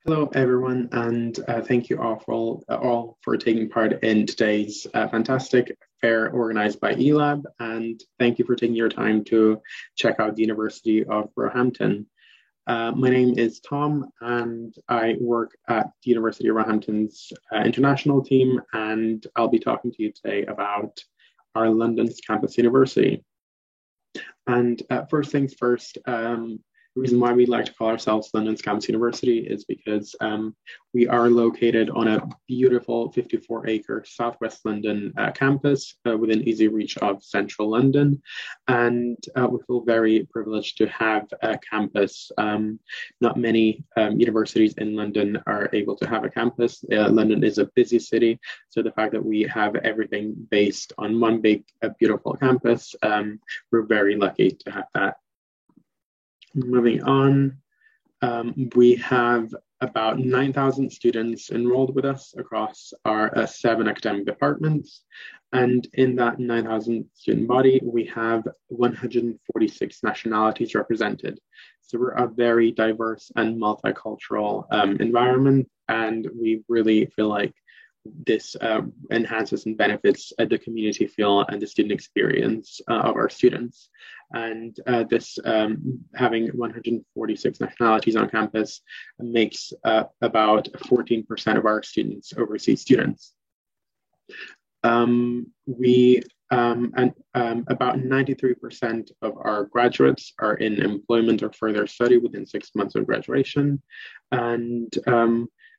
Hello, everyone, and thank you all for taking part in today's fantastic fair organized by eLab, and thank you for taking your time to check out the University of Roehampton. My name is Tom, and I work at the University of Roehampton's international team, and I'll be talking to you today about our London's campus university. And first things first, the reason why we like to call ourselves London's Campus University is because we are located on a beautiful 54-acre Southwest London campus within easy reach of central London. And we feel very privileged to have a campus. Not many universities in London are able to have a campus. London is a busy city, so the fact that we have everything based on one big, beautiful campus, we're very lucky to have that. Moving on, we have about 9,000 students enrolled with us across our 7 academic departments. And in that 9,000 student body, we have 146 nationalities represented. So we're a very diverse and multicultural environment, and we really feel like this enhances and benefits the community feel and the student experience of our students. And this having 146 nationalities on campus makes about 14% of our students overseas students. We and about 93% of our graduates are in employment or further study within 6 months of graduation. And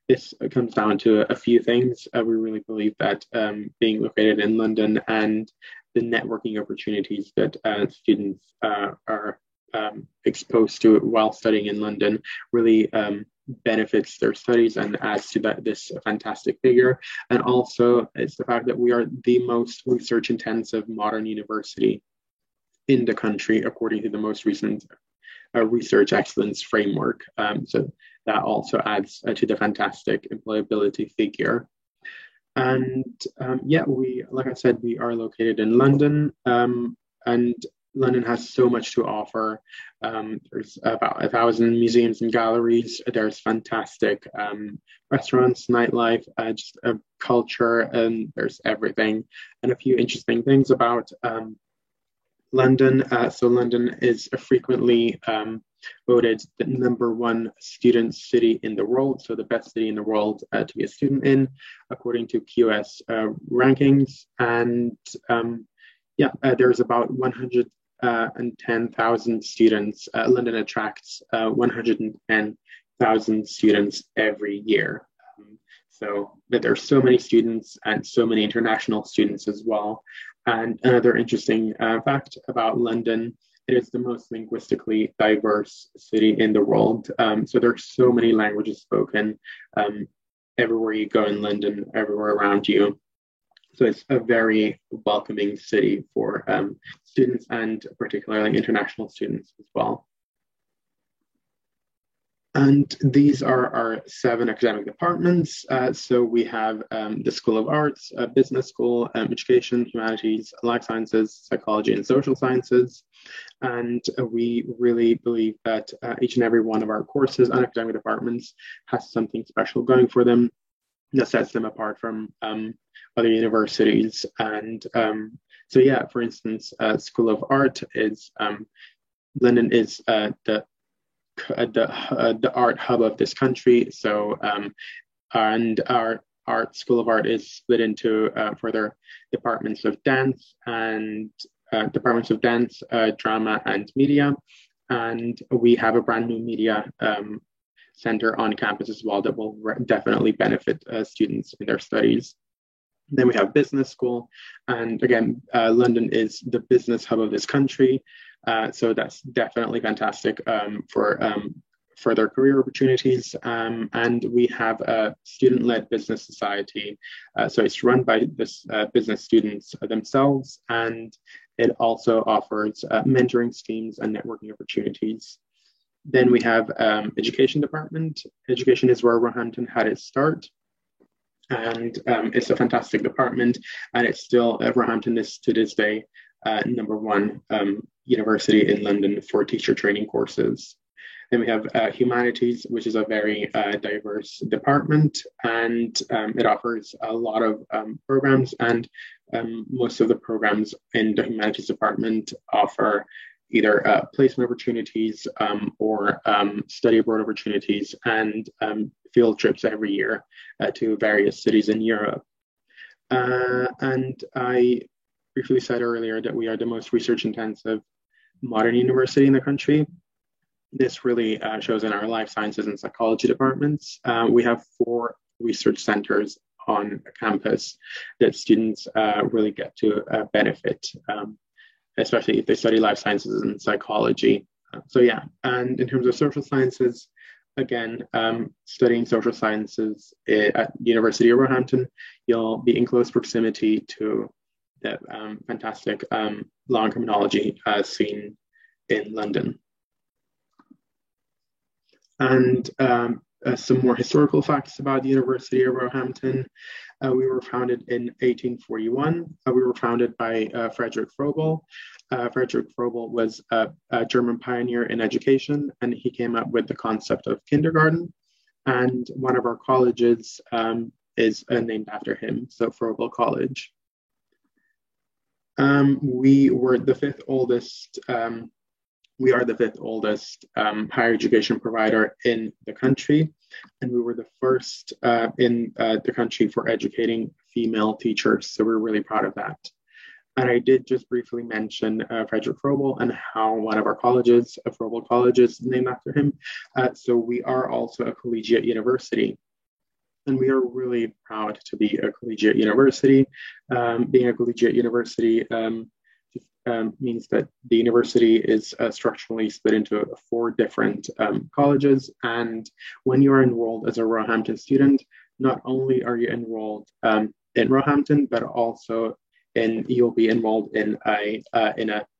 this comes down to a few things. We really believe that being located in London and the networking opportunities that students are exposed to while studying in London really benefits their studies and adds to this fantastic figure. And also, it's the fact that we are the most research-intensive modern university in the country, according to the most recent research excellence framework. So that also adds to the fantastic employability figure. And like I said, we are located in London, and London has so much to offer. There's about 1,000 museums and galleries. There's fantastic restaurants, nightlife, just culture, and there's everything. And a few interesting things about London. So London is frequently voted the #1 student city in the world, so the best city in the world to be a student in, according to QS rankings. And there's about 110,000 students. London attracts 110,000 students every year. So that there's so many students and so many international students as well. And another interesting fact about London, it is the most linguistically diverse city in the world. So there's so many languages spoken everywhere you go in London, everywhere around you. So it's a very welcoming city for students and particularly international students as well. And these are our 7 academic departments. So we have the School of Arts, Business School, Education, Humanities, Life Sciences, Psychology, and Social Sciences. And we really believe that each and every one of our courses and academic departments has something special going for them that sets them apart from other universities. And for instance, School of Art is, London is the art hub of this country. So, and our School of Art is split into further departments of dance and drama, and media. And we have a brand new media center on campus as well that will definitely benefit students in their studies. Then we have business school, and again, London is the business hub of this country. So that's definitely fantastic for further career opportunities. And we have a student-led business society. So it's run by this business students themselves, and it also offers mentoring schemes and networking opportunities. Then we have education department. Education is where Roehampton had its start. And it's a fantastic department, and it's still, Roehampton is to this day #1 university in London for teacher training courses. Then we have humanities, which is a very diverse department, and it offers a lot of programs. And most of the programs in the humanities department offer either placement opportunities or study abroad opportunities and field trips every year to various cities in Europe. And I briefly said earlier that we are the most research intensive modern university in the country. This really shows in our life sciences and psychology departments. We have 4 research centers on campus that students really get to benefit, especially if they study life sciences and psychology. So yeah, and in terms of social sciences, again, studying social sciences at the University of Roehampton, you'll be in close proximity to the fantastic law and criminology scene in London. And some more historical facts about the University of Roehampton. We were founded in 1841. We were founded by Frederick Froebel. Frederick Froebel was a German pioneer in education, and he came up with the concept of kindergarten. And one of our colleges is named after him, so Froebel College. We were the 5th oldest We are the 5th oldest higher education provider in the country, and we were the first in the country for educating female teachers. So we're really proud of that. And I did just briefly mention Frederick Froebel and how one of our colleges, Froebel College, is named after him. So we are also a collegiate university. And we are really proud to be a collegiate university. Being a collegiate university means that the university is structurally split into 4 different colleges. And when you are enrolled as a Roehampton student, not only are you enrolled in Roehampton, but also you'll be enrolled in a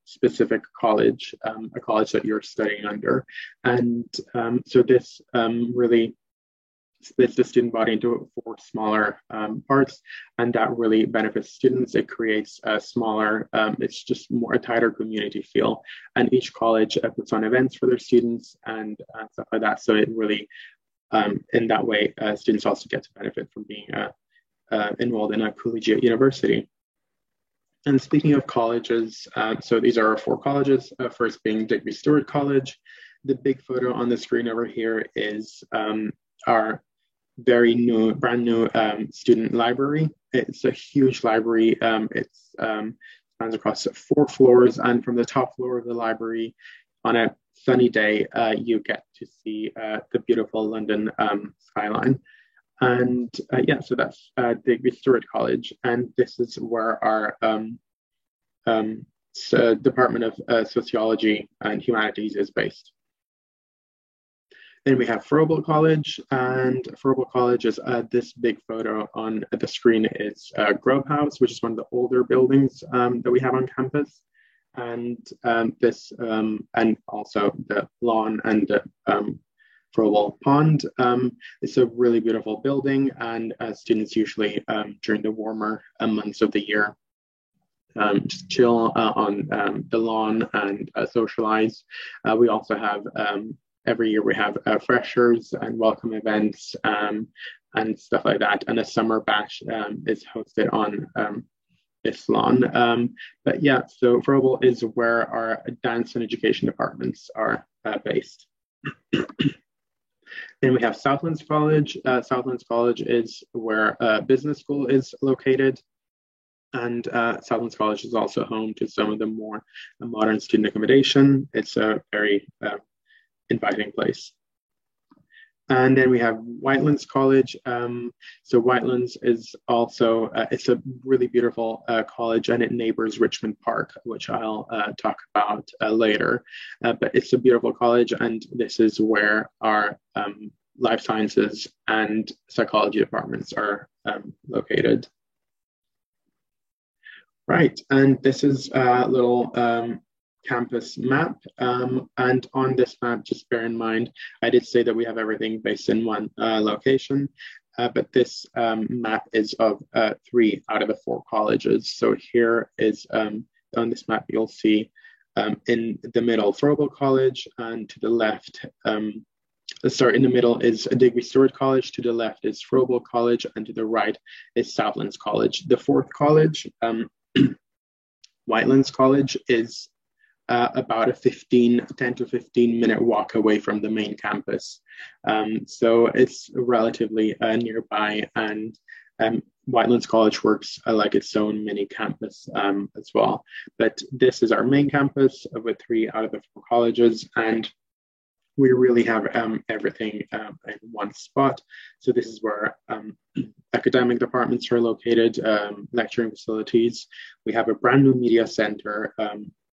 specific college, a college that you're studying under. And so this really splits the student body into 4 smaller parts, and that really benefits students. It creates a smaller, it's just more a tighter community feel. And each college puts on events for their students and stuff like that. So it really, in that way, students also get to benefit from being enrolled in a collegiate university. And speaking of colleges, so these are our 4 colleges, first being Digby Stuart College. The big photo on the screen over here is our brand new student library. It's a huge library. It spans across 4 floors, and from the top floor of the library, on a sunny day, you get to see the beautiful London skyline. And yeah, so that's Digby Stuart College, and this is where our Department of Sociology and Humanities is based. Then we have Froebel College, and Froebel College is this big photo on the screen is Grove House, which is one of the older buildings that we have on campus. And and also the lawn and the Froebel Pond. It's a really beautiful building, and students usually during the warmer months of the year just chill on the lawn and socialize. We also have every year we have freshers and welcome events and stuff like that. And a summer bash is hosted on this lawn. But yeah, so Froebel is where our dance and education departments are based. Then we have Southlands College. Southlands College is where business school is located. And Southlands College is also home to some of the more modern student accommodation. It's a very inviting place. And then we have Whitelands College. So Whitelands is also, it's a really beautiful college, and it neighbors Richmond Park, which I'll talk about later. But it's a beautiful college, and this is where our life sciences and psychology departments are located. Right, and this is a little campus map, and on this map, just bear in mind, I did say that we have everything based in one location, but this map is of 3 out of the 4 colleges. So here is, on this map, you'll see In the middle, Froebel College, and to the left, in the middle is Digby Stuart College, to the left is Froebel College, and to the right is Southlands College. The fourth college, Whitelands College, is about a 10 to 15 minute walk away from the main campus. So it's relatively nearby, and Whitelands College works like its own mini campus as well. But this is our main campus with 3 out of the 4 colleges, and we really have everything in one spot. So this is where academic departments are located, lecturing facilities. We have a brand new media center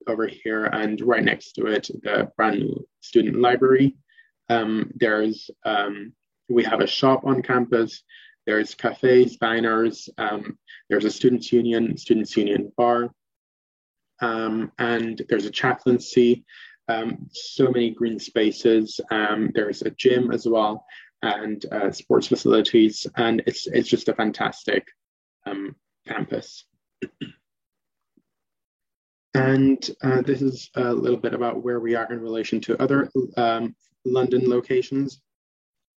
over here, and right next to it, the brand new student library. We have a shop on campus. There's cafes, diners. There's a students' union bar, and there's a chaplaincy. So many green spaces. There's a gym as well, and sports facilities, and it's just a fantastic campus. And this is a little bit about where we are in relation to other London locations.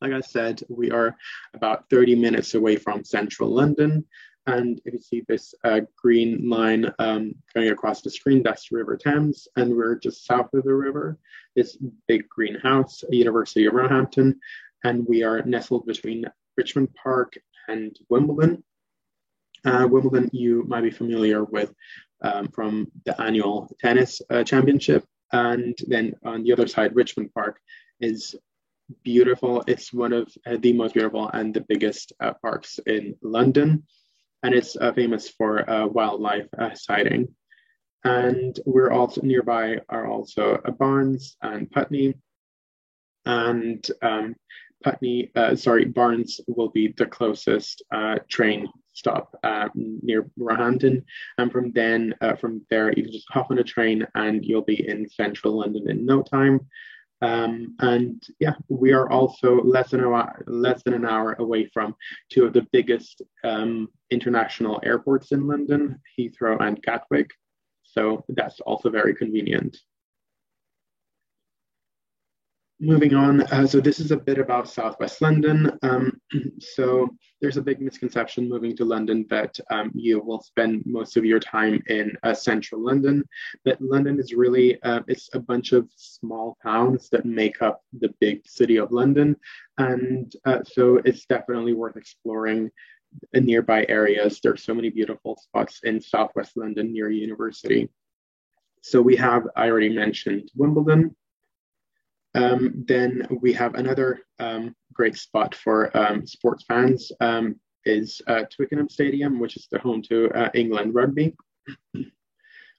Like I said, we are about 30 minutes away from central London. And if you see this green line going across the screen, that's the River Thames. And we're just south of the river, this big green house, University of Roehampton. And we are nestled between Richmond Park and Wimbledon. Wimbledon, you might be familiar with from the annual tennis championship. And then on the other side, Richmond Park is beautiful. It's one of the most beautiful and the biggest parks in London. And it's famous for wildlife sighting. And we're also nearby are also Barnes and Putney. And Barnes will be the closest train stop near Roehampton. And from there, you can just hop on a train and you'll be in central London in no time. And yeah, we are also less than an hour away from 2 of the biggest international airports in London, Heathrow and Gatwick. So that's also very convenient. Moving on, so this is a bit about Southwest London. So there's a big misconception moving to London that you will spend most of your time in central London, but London is really, it's a bunch of small towns that make up the big city of London. And so it's definitely worth exploring in nearby areas. There's so many beautiful spots in Southwest London near university. So we have, I already mentioned Wimbledon. Then we have another great spot for sports fans is Twickenham Stadium, which is the home to England rugby.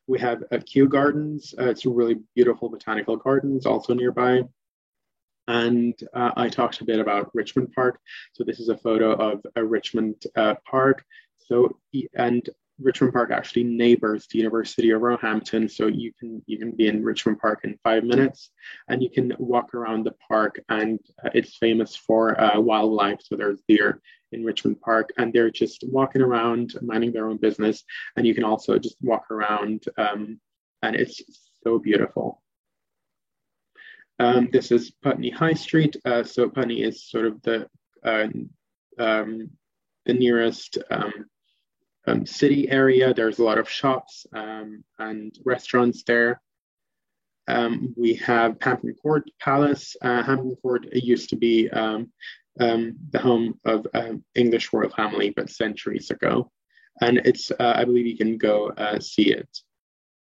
We have Kew Gardens. It's a really beautiful botanical gardens also nearby. And I talked a bit about Richmond Park. So this is a photo of a Richmond Park. And Richmond Park actually neighbors the University of Roehampton, so you can be in Richmond Park in 5 minutes, and you can walk around the park, and it's famous for wildlife. So there's deer in Richmond Park, and they're just walking around, minding their own business, and you can also just walk around, and it's so beautiful. This is Putney High Street. So Putney is sort of the nearest city area. There's a lot of shops and restaurants there. We have Hampton Court Palace. Hampton Court used to be the home of English royal family, but centuries ago. And it's, I believe you can go see it.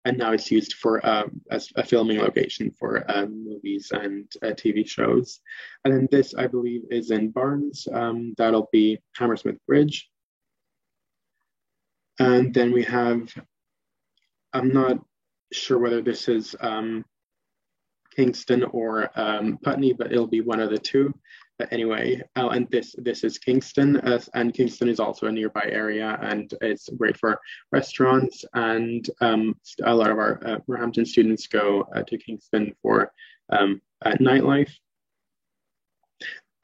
And now it's used for as a filming location for movies and TV shows. And then this, I believe, is in Barnes. That'll be Hammersmith Bridge. And then we have, I'm not sure whether this is Kingston or Putney, but it'll be one of the two. But anyway, and this is Kingston, and Kingston is also a nearby area, and it's great for restaurants. And a lot of our Roehampton students go to Kingston for nightlife.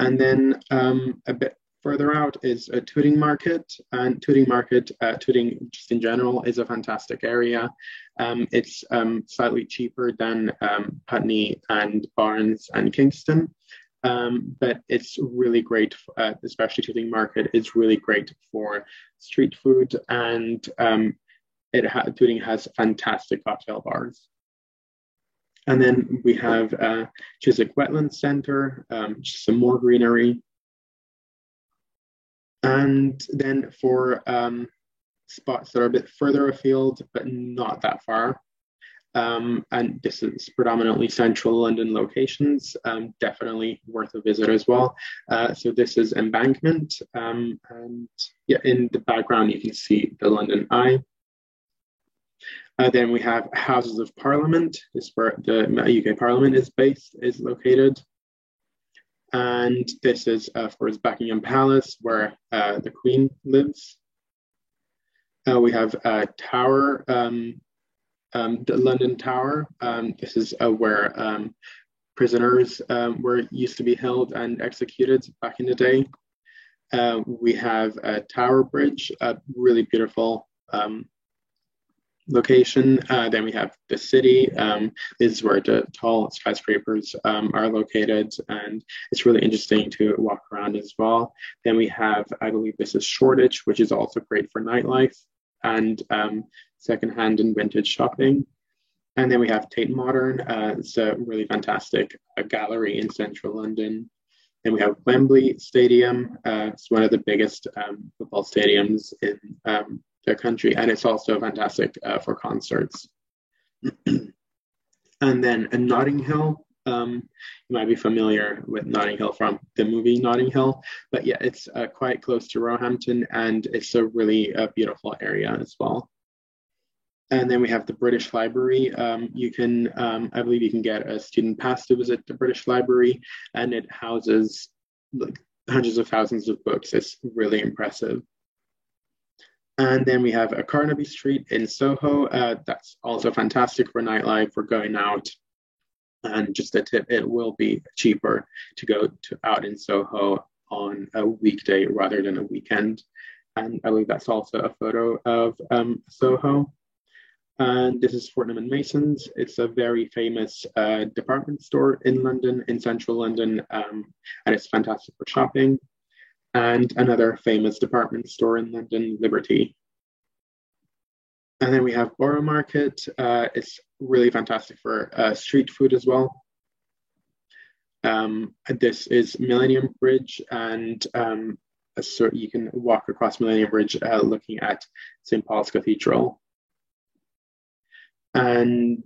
And then a bit Further out is a Tooting Market, and Tooting Market, Tooting just in general, is a fantastic area. It's slightly cheaper than Putney and Barnes and Kingston, but it's really great, especially Tooting Market is really great for street food, and Tooting has fantastic cocktail bars. And then we have Chiswick Wetlands Centre, just some more greenery. And then for spots that are a bit further afield, but not that far, and this is predominantly central London locations, definitely worth a visit as well. So this is Embankment, and yeah, in the background you can see the London Eye. Then we have Houses of Parliament, this is where the UK Parliament is located. And this is, of course, Buckingham Palace, where the Queen lives. We have Tower, the London Tower. This is where prisoners used to be held and executed back in the day. We have Tower Bridge, a really beautiful location. Then we have the city. This is where the tall skyscrapers are located, and it's really interesting to walk around as well. Then we have, I believe this is Shoreditch, which is also great for nightlife and secondhand and vintage shopping. And then we have Tate Modern. It's a really fantastic gallery in central London. Then we have Wembley Stadium. It's one of the biggest football stadiums in the country, and it's also fantastic for concerts. And then Notting Hill, you might be familiar with Notting Hill from the movie Notting Hill, but yeah, it's quite close to Roehampton, and it's a really beautiful area as well. And then we have the British Library. You can, I believe you can get a student pass to visit the British Library, and it houses like hundreds of thousands of books. It's really impressive. And then we have a Carnaby Street in Soho. That's also fantastic for nightlife, for going out. And just a tip, it will be cheaper to go out in Soho on a weekday rather than a weekend. And I believe that's also a photo of Soho. And this is Fortnum and Mason's. It's a very famous department store in London, in central London, and it's fantastic for shopping. And another famous department store in London, Liberty. And then we have Borough Market. It's really fantastic for street food as well. This is Millennium Bridge, and so you can walk across Millennium Bridge looking at St. Paul's Cathedral. And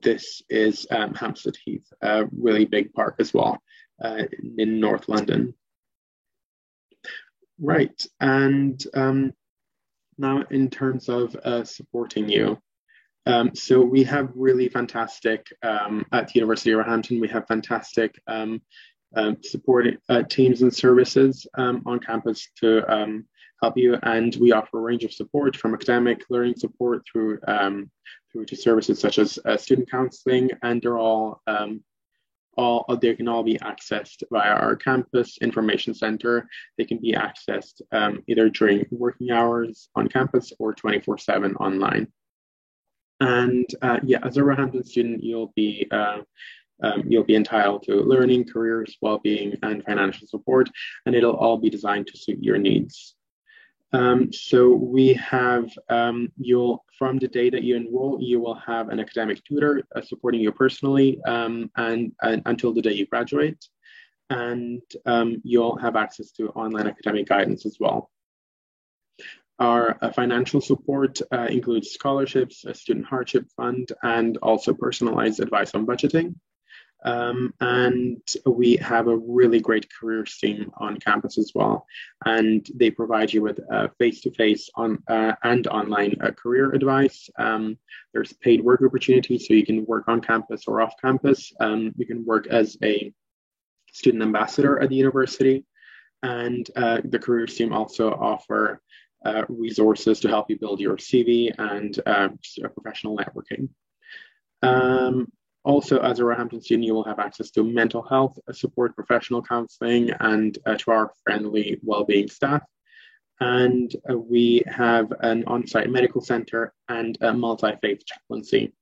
this is Hampstead Heath, a really big park as well in North London. Right, and now in terms of supporting you, so we have really fantastic, at the University of Roehampton, we have fantastic support teams and services on campus to help you, and we offer a range of support from academic learning support through to services such as student counseling, and they're they can all be accessed via our campus information center. They can be accessed either during working hours on campus or 24/7 online. And yeah, as a Roehampton student, you'll be entitled to learning, careers, well-being, and financial support, and it'll all be designed to suit your needs. So we have, from the day that you enroll, you will have an academic tutor supporting you personally and until the day you graduate. And you'll have access to online academic guidance as well. Our financial support includes scholarships, a student hardship fund, and also personalized advice on budgeting. And we have a really great careers team on campus as well, and they provide you with face-to-face and online career advice. There's paid work opportunities, so you can work on campus or off campus. You can work as a student ambassador at the university, and the careers team also offer resources to help you build your CV and professional networking. Also, as a Roehampton student, you will have access to mental health support, professional counselling, and to our friendly wellbeing staff. And we have an on-site medical centre and a multi-faith chaplaincy.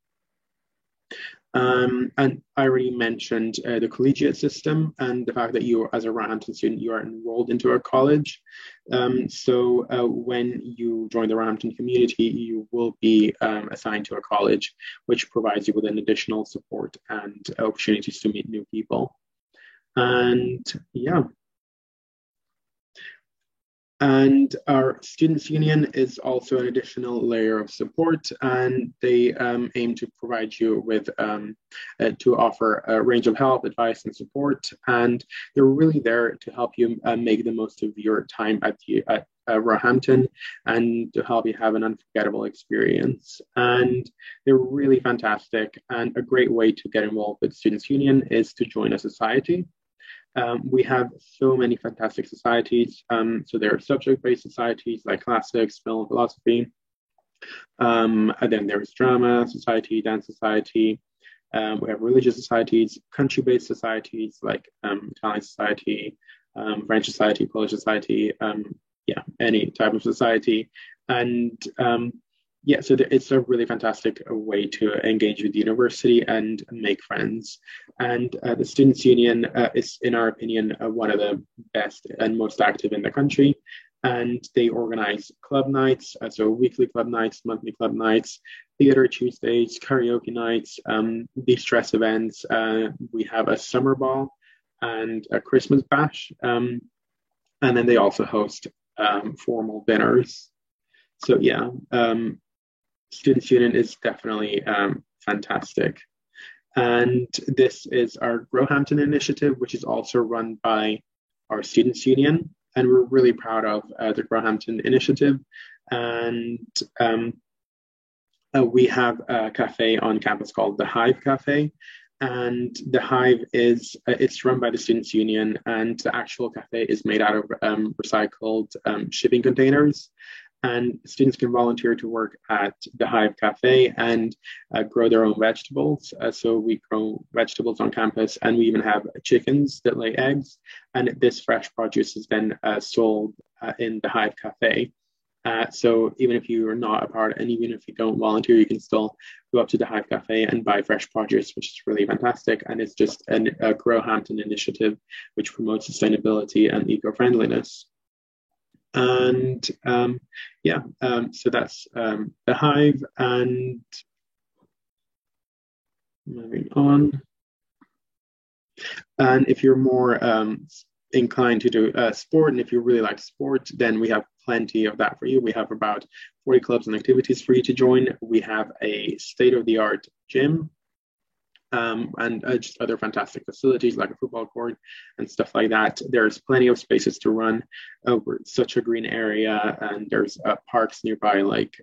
And I already mentioned the collegiate system and the fact that you, as a Roehampton student, you are enrolled into a college. So when you join the Roehampton community, you will be assigned to a college, which provides you with an additional support and opportunities to meet new people. And yeah. And our Students' Union is also an additional layer of support, and they aim to provide you with, to offer a range of help, advice, and support. And they're really there to help you make the most of your time at Roehampton and to help you have an unforgettable experience. And they're really fantastic. And a great way to get involved with Students' Union is to join a society. We have so many fantastic societies. So there are subject-based societies like classics, film, philosophy. And then there's drama society, dance society. We have religious societies, country-based societies like Italian society, French society, Polish society, any type of society. And so it's a really fantastic way to engage with the university and make friends. And the Students' Union is, in our opinion, one of the best and most active in the country. And they organize club nights, so weekly club nights, monthly club nights, theater Tuesdays, karaoke nights, de-stress events. We have a summer ball and a Christmas bash. And then they also host formal dinners. So yeah, Students' Union is definitely fantastic. And this is our Roehampton initiative, which is also run by our Students' Union. And we're really proud of the Roehampton initiative. And we have a cafe on campus called the Hive Cafe. And the Hive is, it's run by the Students' Union, and the actual cafe is made out of recycled shipping containers. And students can volunteer to work at the Hive Cafe and grow their own vegetables. So we grow vegetables on campus, and we even have chickens that lay eggs. And this fresh produce is then sold in the Hive Cafe. So even if you are not a part, and even if you don't volunteer, you can still go up to the Hive Cafe and buy fresh produce, which is really fantastic. And it's just a Roehampton initiative, which promotes sustainability and eco-friendliness. And so that's the Hive. And moving on. And if you're more inclined to do sport, and if you really like sport, then we have plenty of that for you. We have about 40 clubs and activities for you to join. We have a state-of-the-art gym. And just other fantastic facilities like a football court and stuff like that. There's plenty of spaces to run over such a green area, and there's parks nearby like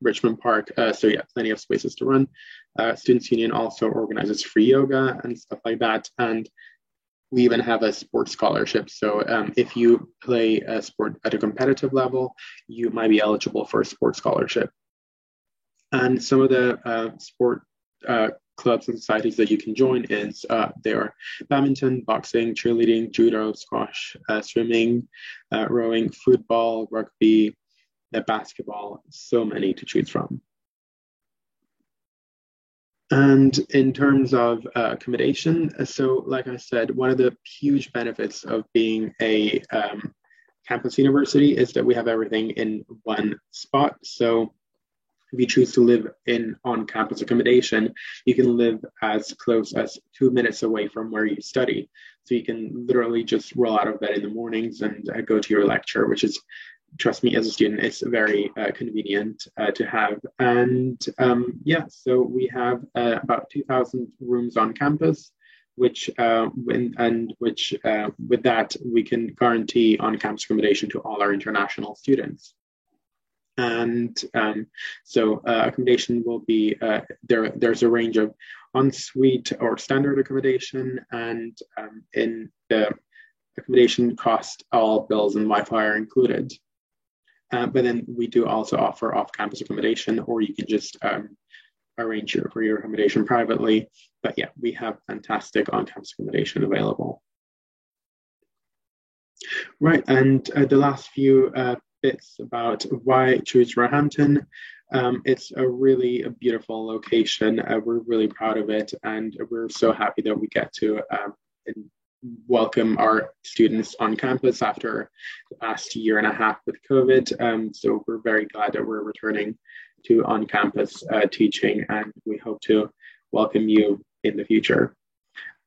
Richmond Park. So yeah, plenty of spaces to run. Students' Union also organizes free yoga and stuff like that. And we even have a sports scholarship. So if you play a sport at a competitive level, you might be eligible for a sports scholarship. And some of the sport clubs and societies that you can join is there are badminton, boxing, cheerleading, judo, squash, swimming, rowing, football, rugby, basketball, so many to choose from. And in terms of accommodation, so like I said, one of the huge benefits of being a campus university is that we have everything in one spot. So if you choose to live in on-campus accommodation, you can live as close as 2 minutes away from where you study. So you can literally just roll out of bed in the mornings and go to your lecture, which is, trust me, as a student, it's very convenient to have. And so we have about 2,000 rooms on campus, which with that, we can guarantee on-campus accommodation to all our international students. And so accommodation will be, there's a range of ensuite or standard accommodation, and in the accommodation cost, all bills and Wi-Fi are included. But then we do also offer off-campus accommodation, or you can just arrange for your accommodation privately. But yeah, we have fantastic on-campus accommodation available. Right, and the last few bits about why choose Roehampton. It's a really beautiful location. We're really proud of it, and we're so happy that we get to welcome our students on campus after the past year and a half with COVID. So we're very glad that we're returning to on-campus teaching, and we hope to welcome you in the future.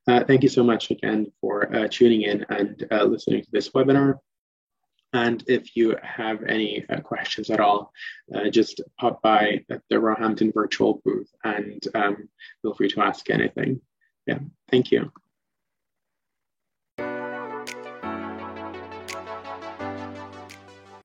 Thank you so much again for tuning in and listening to this webinar. And if you have any questions at all, just pop by at the Roehampton virtual booth and feel free to ask anything. Yeah, thank you.